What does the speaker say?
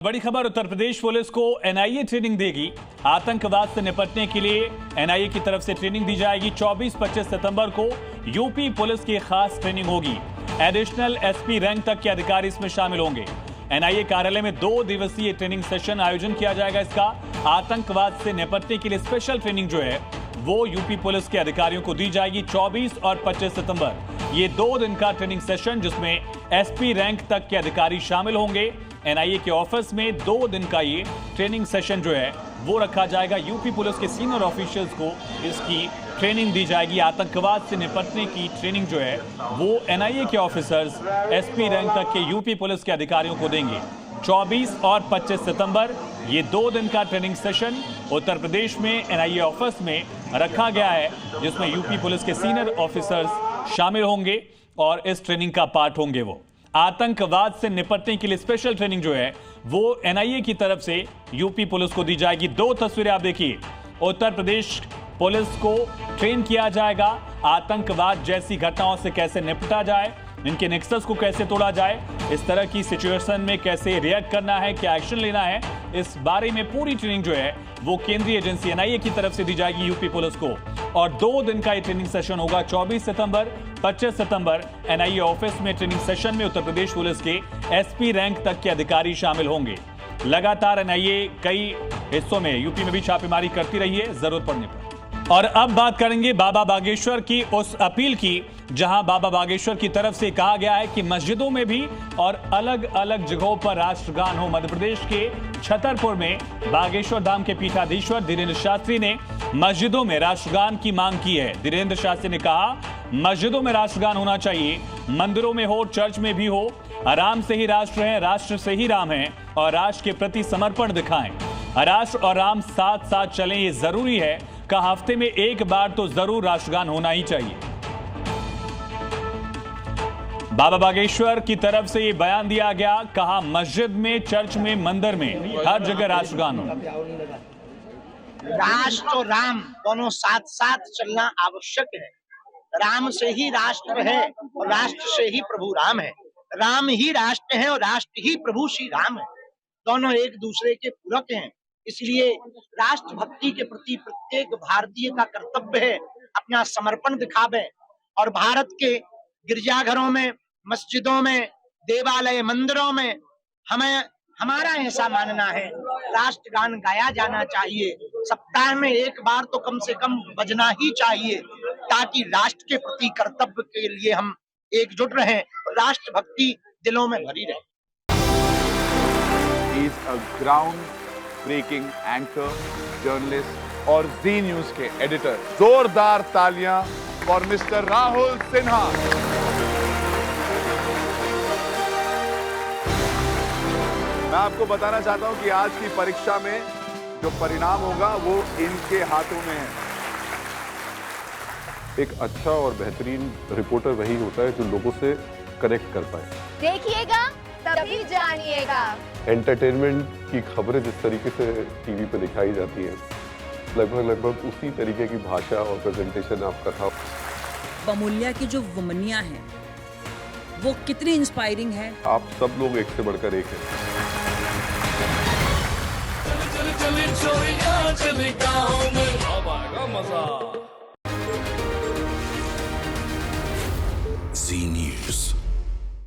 बड़ी खबर, उत्तर प्रदेश पुलिस को एनआईए ट्रेनिंग देगी। आतंकवाद से निपटने के लिए एनआईए की तरफ से ट्रेनिंग दी जाएगी। 24-25 सितंबर को यूपी पुलिस की खास ट्रेनिंग होगी। एडिशनल एसपी रैंक तक के अधिकारी इसमें शामिल होंगे। एनआईए कार्यालय में 2 दिवसीय ट्रेनिंग सेशन आयोजन किया जाएगा। इसका आतंकवाद से निपटने के लिए स्पेशल ट्रेनिंग जो है वो यूपी पुलिस के अधिकारियों को दी जाएगी। 24 और 25 सितंबर ये 2 दिन का ट्रेनिंग सेशन, जिसमें एसपी रैंक तक के अधिकारी शामिल होंगे। एनआईए के ऑफिस में 2 दिन का ये ट्रेनिंग सेशन जो है वो रखा जाएगा। यूपी पुलिस के सीनियर ऑफिशियल्स को इसकी ट्रेनिंग दी जाएगी। आतंकवाद से निपटने की ट्रेनिंग जो है वो एनआईए के ऑफिसर्स एसपी रैंक तक के यूपी पुलिस के अधिकारियों को देंगे। 24 और 25 सितंबर ये 2 दिन का ट्रेनिंग सेशन उत्तर प्रदेश में एनआईए ऑफिस में रखा गया है, जिसमें यूपी पुलिस के सीनियर ऑफिसर्स शामिल होंगे और इस ट्रेनिंग का पार्ट होंगे। वो आतंकवाद से निपटने के लिए स्पेशल ट्रेनिंग जो है वो एनआईए की तरफ से यूपी पुलिस को दी जाएगी। 2 तस्वीरें आप देखिए। उत्तर प्रदेश पुलिस को ट्रेन किया जाएगा आतंकवाद जैसी घटनाओं से कैसे निपटा जाए, इनके नेक्सस को कैसे तोड़ा जाए, इस तरह की सिचुएशन में कैसे रिएक्ट करना है, क्या एक्शन लेना है, इस बारे में पूरी ट्रेनिंग जो है वो केंद्रीय एजेंसी एनआईए की तरफ से दी जाएगी यूपी पुलिस को। और 2 दिन का ये ट्रेनिंग सेशन होगा। 24 सितंबर 25 सितंबर एनआईए ऑफिस में ट्रेनिंग सेशन में उत्तर प्रदेश पुलिस के एसपी रैंक तक के अधिकारी शामिल होंगे। लगातार एनआईए कई हिस्सों में यूपी में भी छापेमारी करती रही है जरूरत पड़ने पर। और अब बात करेंगे बाबा बागेश्वर की उस अपील की, जहां बाबा बागेश्वर की तरफ से कहा गया है कि मस्जिदों में भी और अलग अलग जगहों पर राष्ट्रगान हो। मध्य प्रदेश के छतरपुर में बागेश्वर धाम के पीठाधीश्वर धीरेन्द्र शास्त्री ने मस्जिदों में राष्ट्रगान की मांग की है। धीरेन्द्र शास्त्री ने कहा, मस्जिदों में राष्ट्रगान होना चाहिए, मंदिरों में हो, चर्च में भी हो। राम से ही राष्ट्र है, राष्ट्र से ही राम है, और राष्ट्र के प्रति समर्पण दिखाएं। राष्ट्र और राम साथ साथ चलें, ये जरूरी है। कहा, हफ्ते में 1 बार तो जरूर राष्ट्रगान होना ही चाहिए। बाबा बागेश्वर की तरफ से ये बयान दिया गया। कहा, मस्जिद में, चर्च में, मंदिर में, हर जगह राष्ट्रगान हो। राष्ट्र और राम दोनों साथ साथ चलना आवश्यक है। राम से ही राष्ट्र है और राष्ट्र से ही प्रभु राम है। राम ही राष्ट्र है और राष्ट्र ही प्रभु श्री राम है। दोनों एक दूसरे के पूरक हैं। इसलिए राष्ट्र भक्ति के प्रति प्रत्येक भारतीय का कर्तव्य है अपना समर्पण दिखावे। और भारत के गिरजाघरों में, मस्जिदों में, देवालय, मंदिरों में हमारा ऐसा मानना है राष्ट्रगान गाया जाना चाहिए। सप्ताह में 1 बार तो कम से कम बजना ही चाहिए, ताकि राष्ट्र के प्रति कर्तव्य के लिए हम एकजुट रहें और राष्ट्र भक्ति दिलों में भरी रहे। He is a ground breaking anchor, journalist और जी न्यूज के एडिटर। जोरदार तालियां फॉर मिस्टर राहुल सिन्हा। मैं आपको बताना चाहता हूं कि आज की परीक्षा में जो परिणाम होगा वो इनके हाथों में है। एक अच्छा और बेहतरीन रिपोर्टर वही होता है जो लोगों से कनेक्ट कर पाए। देखिएगा तभी जानिएगा। एंटरटेनमेंट की खबरें जिस तरीके से टीवी पे दिखाई जाती हैं, लगभग उसी तरीके की भाषा और प्रेजेंटेशन आपका था। बमुलिया की जो वुमनिया है वो कितनी इंस्पायरिंग है। आप सब लोग एक से बढ़कर एक हैं। मजा।